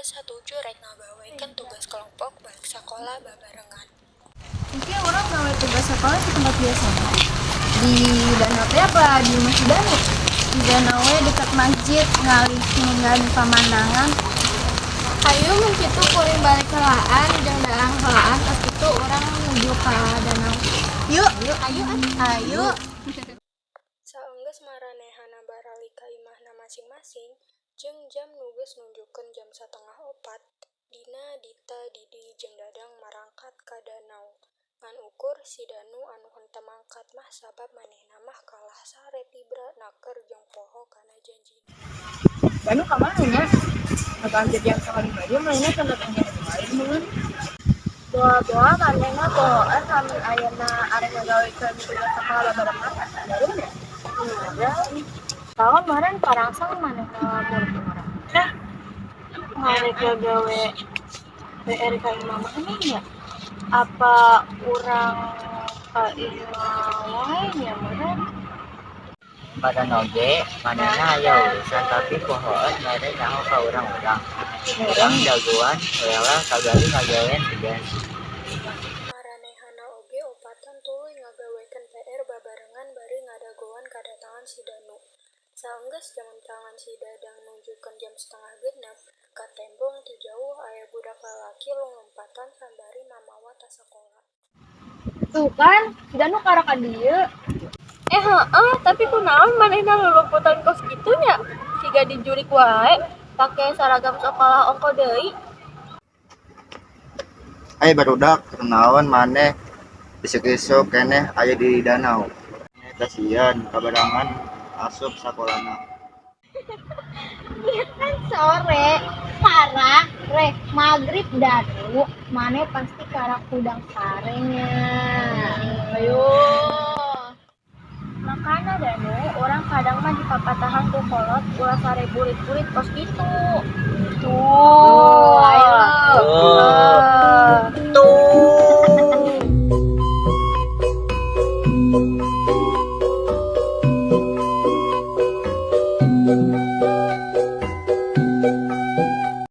satuju rek ngagawekeun tugas kelompok balik sakola babarengan. Mungkin orang gawe tugas sekolah di tempat biasa. Di danau teh apa di rumah si Danu? Di danau we dekat masjid ngalih ninggalin pemandangan. Ayo mungkin tuh kuring balik kelaan jeung daang kelaan pas itu orang menuju ke danau. Yuk, ayo. Saenggeus maranehana barali ka imahna masing-masing, jeung jam nu geus nunjukkeun jam 3:30, Dina, Dita, Didi, jeung Dadang marangkat ka danau. Ngan ukur si Danu anu henteu mangkat mah sabab manehna mah kalah sare tibra naker jeung poho kana janjina. Danu kamana nya? Akan jadi yang sekali aja mainnya tanda tanya lain mun. Doa-doa manehna bohoan samin ayeuna arek ngagawekeun tugas sekolah barengan. Ya. Tahun kemarin parangsang manehna murid orang. Nah, ngarek gawe PR ka imam nih ya. Apa urang ka imam wae nya meureun? Pada noge, manehna aya urusan tapi pohoan bade nyaho ka urang-urang. Urang jagoan heula kagali ngagawean tugas. Maranehana oge opatan tuluy ngagawekeun PR babarengan bari ngadagoan kadatangan si Danu. Saenggeus jam tangan si Dadang nunjukkeun jam 5:30, ka tembong ti jauh aya budak lalaki lompatan sambari mamawa tas sakola. Tuh kan, si Danu kara ka dieu. Tapi kunaon manehna luluputan kos kitunya? Siga dijurik wae, pake seragam sekolah ongko deui. Aya barudak naon maneh besok-besok keneh aya di danau. Eta sieun kabarangan asup sakolana. Ieu kan sore, parah, rek magrib Danu, maneh pasti kara kudang sarenya. Ayo. Makana Danu, orang kadang mah dipapatahan ku kolot ulah sare burit-burit kos kitu. Tuh, ayo.